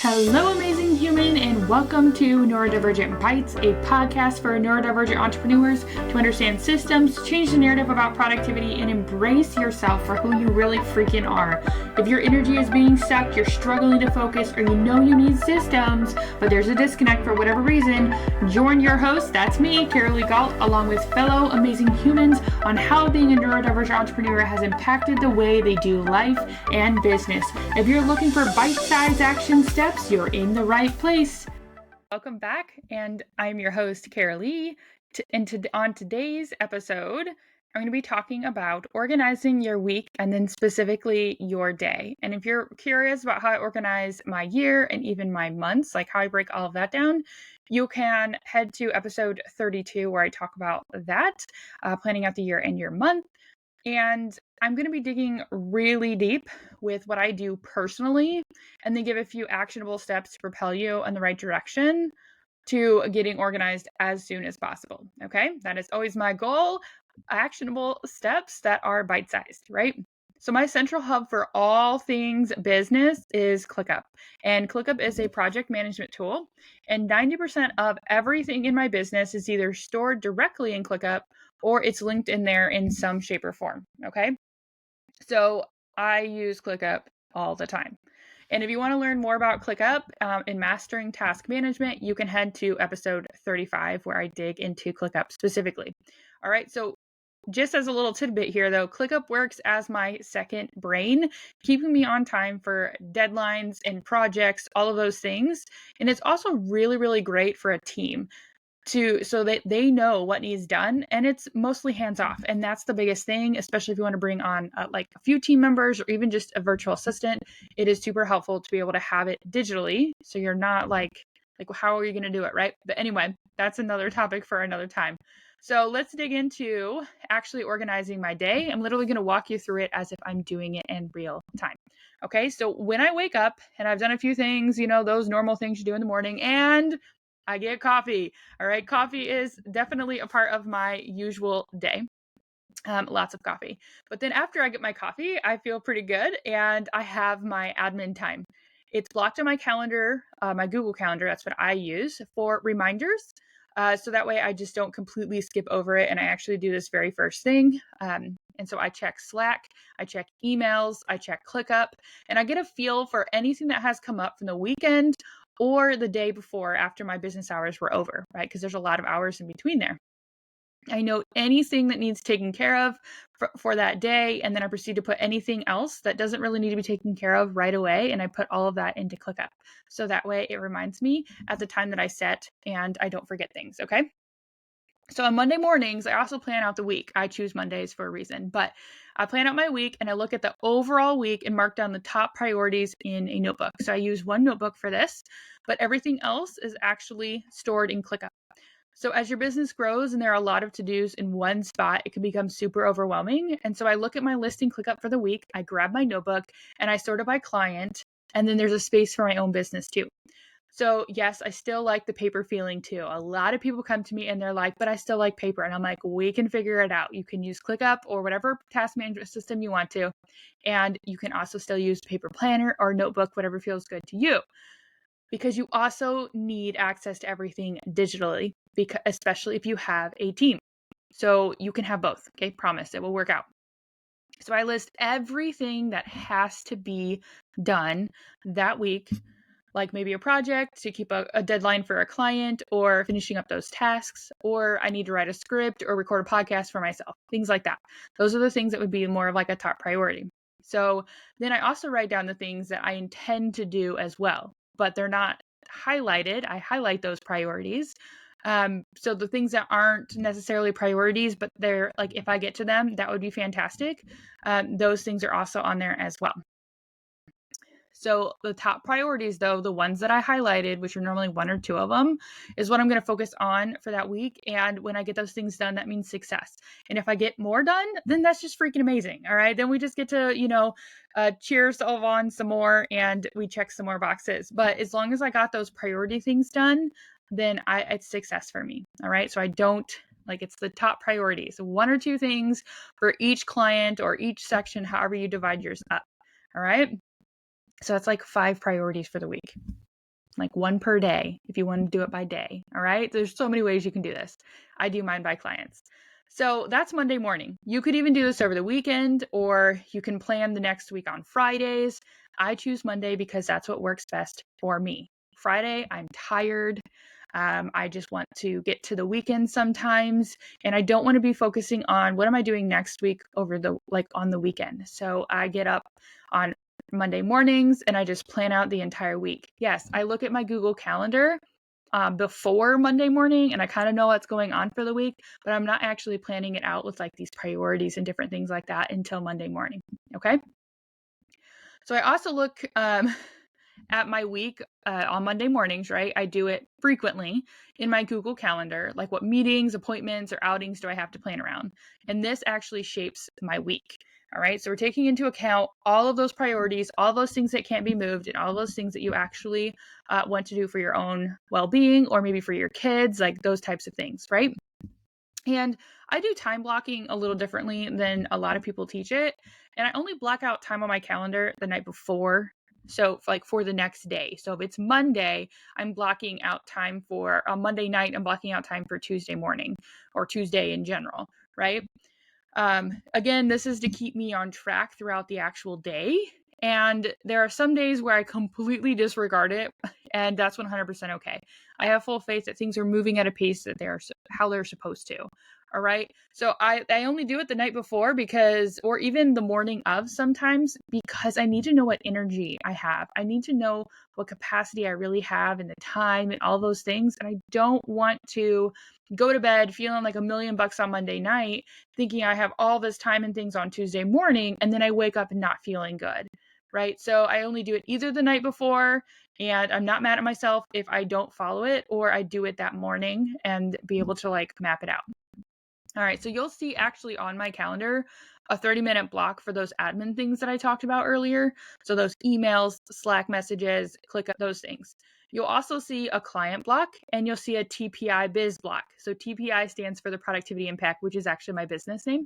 Hello, amazing human, and welcome to Neurodivergent Bites, a podcast for neurodivergent entrepreneurs to understand systems, change the narrative about productivity, and embrace yourself for who you really freaking are. If your energy is being sucked, you're struggling to focus, or you know you need systems, but there's a disconnect for whatever reason, join your host, that's me, Karalee, along with fellow amazing humans on how being a neurodivergent entrepreneur has impacted the way they do life and business. If you're looking for bite-sized action steps, you're in the right place. Welcome back, and I'm your host, Karalee. On today's episode, I'm going to be talking about organizing your week and then specifically your day. And if you're curious about how I organize my year and even my months, like how I break all of that down, you can head to episode 32 where I talk about that, planning out the year and your month. And I'm going to be digging really deep with what I do personally and then give a few actionable steps to propel you in the right direction to getting organized as soon as possible. Okay, that is always my goal. Actionable steps that are bite-sized, right? So my central hub for all things business is ClickUp. And ClickUp is a project management tool. And 90% of everything in my business is either stored directly in ClickUp or it's linked in there in some shape or form. Okay. So I use ClickUp all the time. And if you want to learn more about ClickUp in mastering task management, you can head to episode 35 where I dig into ClickUp specifically. All right. So just as a little tidbit here, though, ClickUp works as my second brain, keeping me on time for deadlines and projects, all of those things. And it's also really, really great for a team so that they know what needs done, and it's mostly hands off. And that's the biggest thing, especially if you want to bring on like a few team members or even just a virtual assistant. It is super helpful to be able to have it digitally. So you're not like how are you going to do it? Right. But anyway, that's another topic for another time. So let's dig into actually organizing my day. I'm literally going to walk you through it as if I'm doing it in real time. Okay. So when I wake up and I've done a few things, those normal things you do in the morning, and I get coffee. All right. Coffee is definitely a part of my usual day. Lots of coffee. But then after I get my coffee, I feel pretty good and I have my admin time. It's blocked on my calendar, my Google Calendar. That's what I use for reminders. So that way I just don't completely skip over it. And I actually do this very first thing. And so I check Slack, I check emails, I check ClickUp, and I get a feel for anything that has come up from the weekend or the day before after my business hours were over, right? Because there's a lot of hours in between there. I note anything that needs taken care of for that day, and then I proceed to put anything else that doesn't really need to be taken care of right away, and I put all of that into ClickUp. So that way it reminds me at the time that I set, and I don't forget things, okay? So on Monday mornings, I also plan out the week. I choose Mondays for a reason, but I plan out my week and I look at the overall week and mark down the top priorities in a notebook. So I use one notebook for this, but everything else is actually stored in ClickUp. So as your business grows and there are a lot of to-dos in one spot, it can become super overwhelming. And so I look at my list in ClickUp for the week, I grab my notebook and I sort it by client, and then there's a space for my own business too. So yes, I still like the paper feeling too. A lot of people come to me and they're like, but I still like paper. And I'm like, we can figure it out. You can use ClickUp or whatever task management system you want to. And you can also still use paper planner or notebook, whatever feels good to you. Because you also need access to everything digitally, especially if you have a team. So you can have both. Okay, promise it will work out. So I list everything that has to be done that week, like maybe a project to keep a deadline for a client or finishing up those tasks, or I need to write a script or record a podcast for myself, things like that. Those are the things that would be more of like a top priority. So then I also write down the things that I intend to do as well, but they're not highlighted. I highlight those priorities. So the things that aren't necessarily priorities, but they're like, if I get to them, that would be fantastic. Those things are also on there as well. So the top priorities, though, the ones that I highlighted, which are normally one or two of them, is what I'm going to focus on for that week. And when I get those things done, that means success. And if I get more done, then that's just freaking amazing. All right. Then we just get to, cheers on some more and we check some more boxes. But as long as I got those priority things done, then it's success for me. All right. So I don't it's the top priorities, one or two things for each client or each section, however you divide yours up. All right. So that's like 5 priorities for the week. like one per day if you want to do it by day. All right. There's so many ways you can do this. I do mine by clients. So that's Monday morning. You could even do this over the weekend, or you can plan the next week on Fridays. I choose Monday because that's what works best for me. Friday, I'm tired. I just want to get to the weekend sometimes, and I don't want to be focusing on what am I doing next week on the weekend. So I get up on Monday mornings and I just plan out the entire week. Yes, I look at my Google Calendar before Monday morning, and I kind of know what's going on for the week, but I'm not actually planning it out with like these priorities and different things like that until Monday morning. Okay. So I also look at my week on Monday mornings, right? I do it frequently in my Google Calendar, like what meetings, appointments, or outings do I have to plan around? And this actually shapes my week. All right. So we're taking into account all of those priorities, all those things that can't be moved, and all those things that you actually want to do for your own well-being, or maybe for your kids, like those types of things, right? And I do time blocking a little differently than a lot of people teach it. And I only block out time on my calendar the night before. So like for the next day. So if it's Monday, I'm blocking out time for a Monday night, I'm blocking out time for Tuesday morning or Tuesday in general, right? Again, this is to keep me on track throughout the actual day. And there are some days where I completely disregard it, and that's 100% okay. I have full faith that things are moving at a pace that how they're supposed to. All right. So I only do it the night before or even the morning of sometimes, because I need to know what energy I have. I need to know what capacity I really have and the time and all those things. And I don't want to go to bed feeling like $1,000,000 on Monday night, thinking I have all this time and things on Tuesday morning, and then I wake up and not feeling good. Right. So I only do it either the night before, and I'm not mad at myself if I don't follow it, or I do it that morning and be able to like map it out. All right, so you'll see actually on my calendar a 30-minute block for those admin things that I talked about earlier. So those emails, Slack messages, ClickUp, those things. You'll also see a client block, and you'll see a TPI biz block. So TPI stands for the productivity impact, which is actually my business name.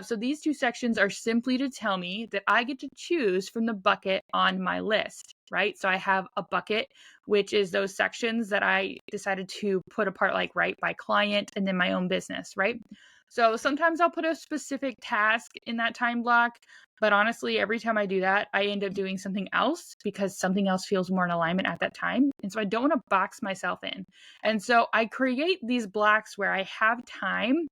So these two sections are simply to tell me that I get to choose from the bucket on my list, right? So I have a bucket, which is those sections that I decided to put apart, like right by client and then my own business, right? So sometimes I'll put a specific task in that time block, but honestly, every time I do that, I end up doing something else because something else feels more in alignment at that time. And so I don't want to box myself in. And so I create these blocks where I have time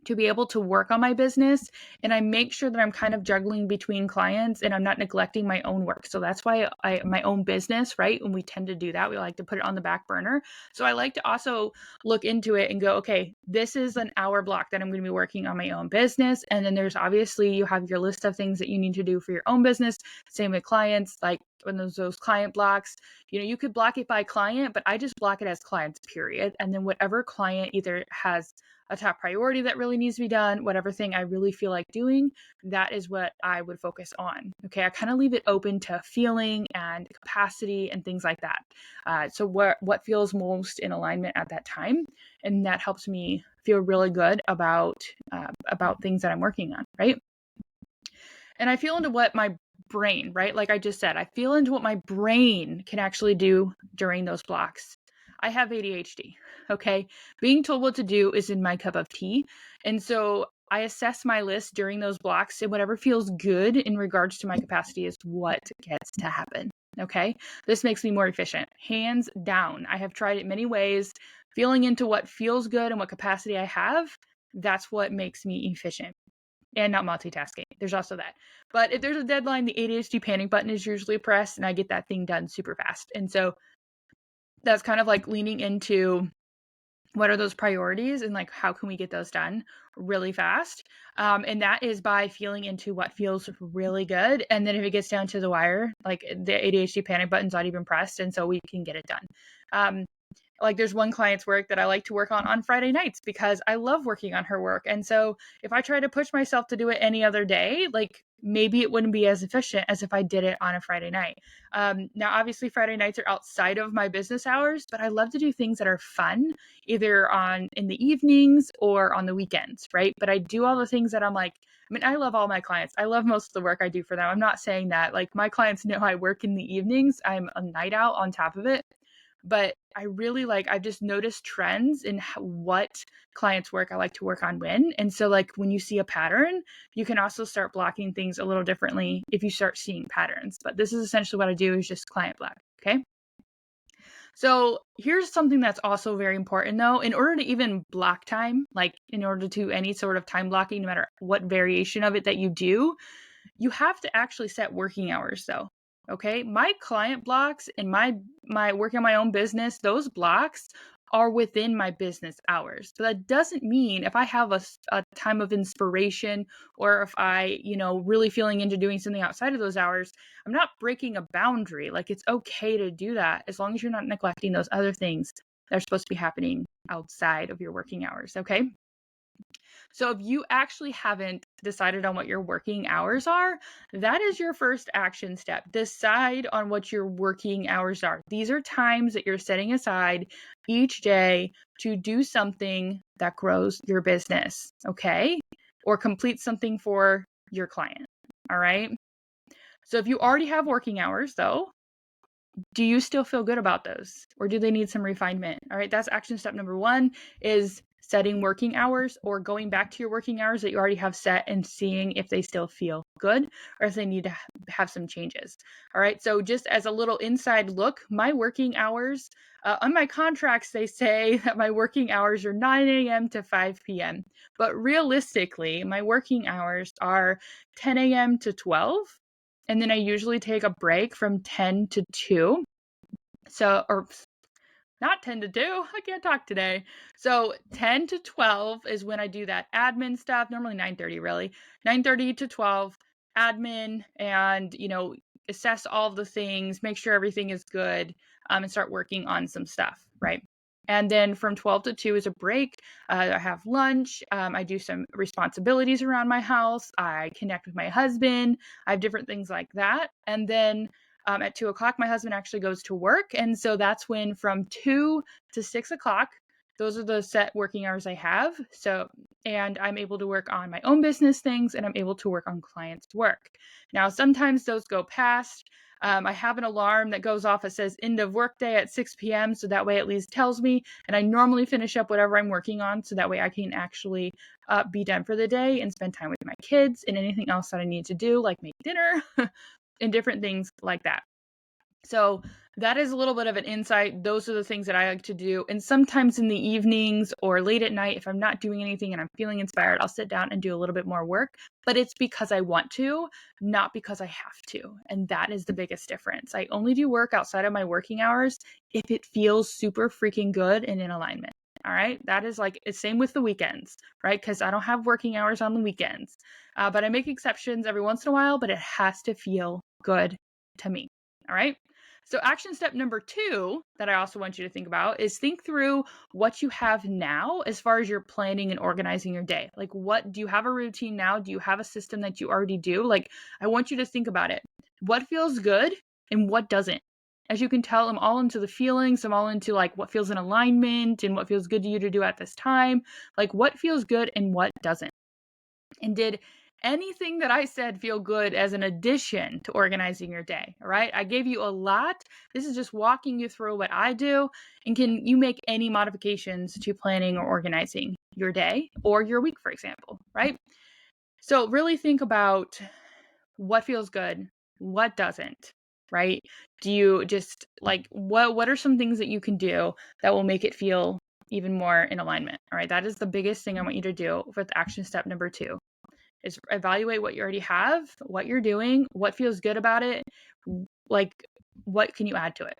to be able to work on my business, and I make sure that I'm kind of juggling between clients and I'm not neglecting my own work. So that's why my own business, right? When we tend to do that, we like to put it on the back burner. So I like to also look into it and go, okay, this is an hour block that I'm going to be working on my own business. And then there's obviously, you have your list of things that you need to do for your own business. Same with clients, like when those client blocks, you could block it by client, but I just block it as clients, period. And then whatever client either has a top priority that really needs to be done, whatever thing I really feel like doing, that is what I would focus on. Okay, I kind of leave it open to feeling and capacity and things like that. So what feels most in alignment at that time, and that helps me feel really good about things that I'm working on, right? And I feel into what my brain, right? Like I just said, I feel into what my brain can actually do during those blocks. I have ADHD, okay? Being told what to do is in my cup of tea. And so I assess my list during those blocks, and whatever feels good in regards to my capacity is what gets to happen, okay? This makes me more efficient, hands down. I have tried it many ways. Feeling into what feels good and what capacity I have, that's what makes me efficient. And not multitasking. There's also that. But if there's a deadline, the ADHD panic button is usually pressed, and I get that thing done super fast. And so that's kind of like leaning into what are those priorities and like how can we get those done really fast. And that is by feeling into what feels really good. And then if it gets down to the wire, like the ADHD panic button's not even pressed, and so we can get it done. Like there's one client's work that I like to work on Friday nights because I love working on her work. And so if I try to push myself to do it any other day, like maybe it wouldn't be as efficient as if I did it on a Friday night. Now, obviously Friday nights are outside of my business hours, but I love to do things that are fun, either in the evenings or on the weekends, right? But I do all the things that I'm like, I mean, I love all my clients. I love most of the work I do for them. I'm not saying that. Like my clients know I work in the evenings. I'm a night out on top of it. But I really I've just noticed trends in what clients work I like to work on when. And so like when you see a pattern, you can also start blocking things a little differently if you start seeing patterns. But this is essentially what I do is just client block. Okay. So here's something that's also very important though. In order to even block time, like in order to any sort of time blocking, no matter what variation of it that you do, you have to actually set working hours though. Okay. My client blocks and my working on my own business, those blocks are within my business hours. But that doesn't mean if I have a time of inspiration or if I, really feeling into doing something outside of those hours, I'm not breaking a boundary. Like it's okay to do that as long as you're not neglecting those other things that are supposed to be happening outside of your working hours. Okay. So if you actually haven't decided on what your working hours are, that is your first action step. Decide on what your working hours are. These are times that you're setting aside each day to do something that grows your business, okay? Or complete something for your client, all right? So if you already have working hours though, do you still feel good about those or do they need some refinement? All right, that's action step number 1 is setting working hours or going back to your working hours that you already have set and seeing if they still feel good or if they need to have some changes. All right, so just as a little inside look, my working hours on my contracts, they say that my working hours are 9 a.m. to 5 p.m. But realistically, my working hours are 10 a.m. to 12. And then I usually take a break from 10 to 2. So, or not 10 to 2. I can't talk today. So 10 to 12 is when I do that admin stuff. Normally 9:30 really. 9:30 to 12 admin and, assess all the things, make sure everything is good, and start working on some stuff, right? And then from 12 to 2 is a break. I have lunch. I do some responsibilities around my house. I connect with my husband. I have different things like that. And then at 2 o'clock, my husband actually goes to work. And so that's when from 2 to 6 o'clock, those are the set working hours I have. So, and I'm able to work on my own business things and I'm able to work on clients' work. Now, sometimes those go past. I have an alarm that goes off that says end of workday at 6 p.m. So that way at least tells me, and I normally finish up whatever I'm working on. So that way I can actually be done for the day and spend time with my kids and anything else that I need to do, like make dinner and different things like that. So that is a little bit of an insight. Those are the things that I like to do. And sometimes in the evenings or late at night, if I'm not doing anything and I'm feeling inspired, I'll sit down and do a little bit more work. But it's because I want to, not because I have to. And that is the biggest difference. I only do work outside of my working hours if it feels super freaking good and in alignment. All right. That is like, it's same with the weekends, right? Because I don't have working hours on the weekends. But I make exceptions every once in a while, but it has to feel good to me. All right. So action step number 2 that I also want you to think about is think through what you have now as far as your planning and organizing your day. Like what do you have a routine now? Do you have a system that you already do? Like I want you to think about it. What feels good and what doesn't? As you can tell, I'm all into the feelings. I'm all into like what feels in alignment and what feels good to you to do at this time. Like what feels good and what doesn't. And did anything that I said feel good as an addition to organizing your day? All right. I gave you a lot. This is just walking you through what I do. And can you make any modifications to planning or organizing your day or your week, for example? Right. So really think about what feels good, what doesn't, right? Do you just like what are some things that you can do that will make it feel even more in alignment? All right. That is the biggest thing I want you to do with action step number 2 is evaluate what you already have, what you're doing, what feels good about it, like what can you add to it.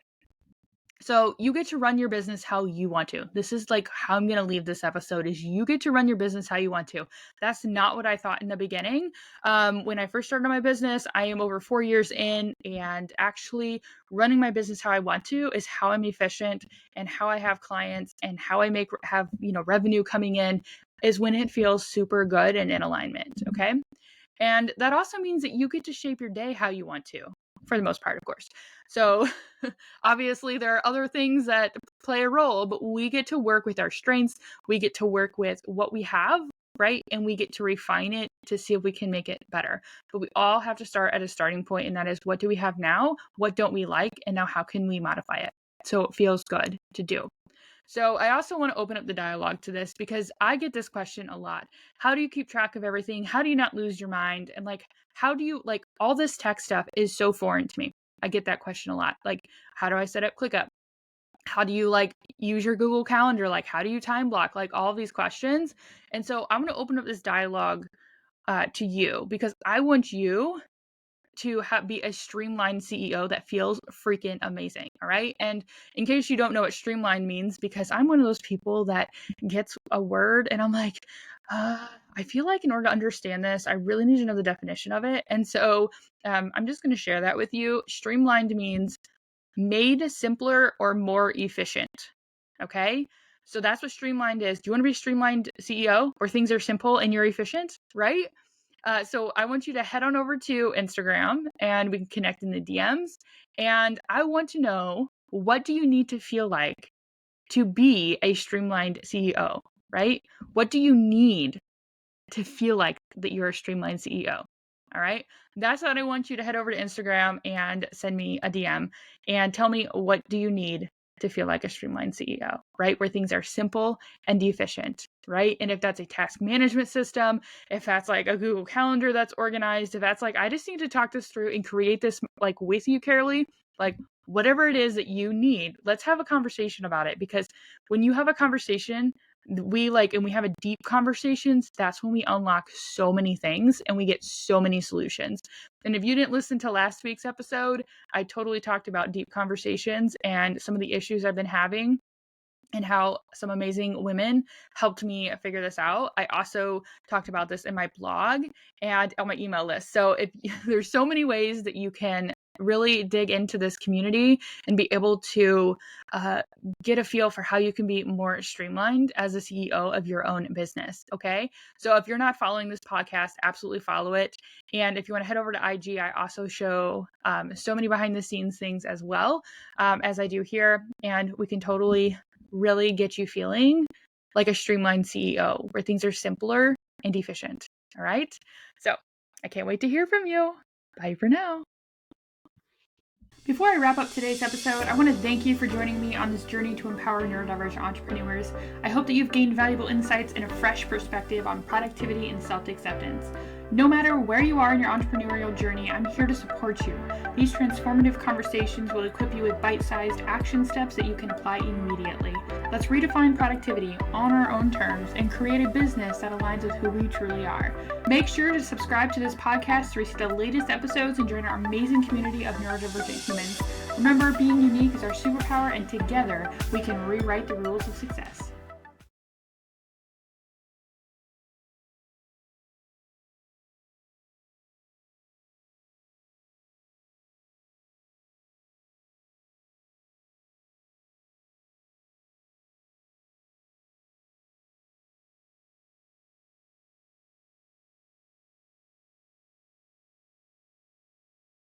So you get to run your business how you want to. This is like how I'm going to leave this episode is you get to run your business how you want to. That's not what I thought in the beginning. When I first started my business, I am over 4 years in, and actually running my business how I want to is how I'm efficient and how I have clients and how I have revenue coming in is when it feels super good and in alignment. Okay. And that also means that you get to shape your day how you want to, for the most part, of course. So obviously there are other things that play a role, but we get to work with our strengths. We get to work with what we have, right? And we get to refine it to see if we can make it better. But we all have to start at a starting point, and that is, what do we have now? What don't we like? And now how can we modify it so it feels good to do? So I also want to open up the dialogue to this because I get this question a lot. How do you keep track of everything? How do you not lose your mind? And how do you, all this tech stuff is so foreign to me. I get that question a lot. How do I set up ClickUp? How do you use your Google Calendar? How do you time block? All of these questions. And so I'm going to open up this dialogue to you because I want you to be a streamlined CEO that feels freaking amazing. All right. And in case you don't know what streamlined means, because I'm one of those people that gets a word and I'm like, I feel like in order to understand this, I really need to know the definition of it. And so I'm just going to share that with you. Streamlined means made simpler or more efficient. Okay. So that's what streamlined is. Do you want to be a streamlined CEO where things are simple and you're efficient? Right. So I want you to head on over to Instagram and we can connect in the DMs. And I want to know, what do you need to feel like to be a streamlined CEO, right? What do you need to feel like that you're a streamlined CEO? All right. That's what I want you to head over to Instagram and send me a DM and tell me, what do you need to feel like a streamlined CEO, right? Where things are simple and efficient, right? And if that's a task management system, if that's a Google Calendar that's organized, if that's I just need to talk this through and create this with you, Karalee, whatever it is that you need, let's have a conversation about it. Because when you have a conversation, and we have a deep conversations, that's when we unlock so many things and we get so many solutions. And if you didn't listen to last week's episode, I totally talked about deep conversations and some of the issues I've been having and how some amazing women helped me figure this out. I also talked about this in my blog and on my email list. So there's so many ways that you can really dig into this community and be able to get a feel for how you can be more streamlined as a CEO of your own business. Okay. So if you're not following this podcast, absolutely follow it. And if you want to head over to IG, I also show so many behind the scenes things as well as I do here. And we can totally really get you feeling like a streamlined CEO where things are simpler and efficient. All right. So I can't wait to hear from you. Bye for now. Before I wrap up today's episode, I want to thank you for joining me on this journey to empower neurodivergent entrepreneurs. I hope that you've gained valuable insights and a fresh perspective on productivity and self-acceptance. No matter where you are in your entrepreneurial journey, I'm here to support you. These transformative conversations will equip you with bite-sized action steps that you can apply immediately. Let's redefine productivity on our own terms and create a business that aligns with who we truly are. Make sure to subscribe to this podcast to receive the latest episodes and join our amazing community of neurodivergent humans. Remember, being unique is our superpower, and together we can rewrite the rules of success.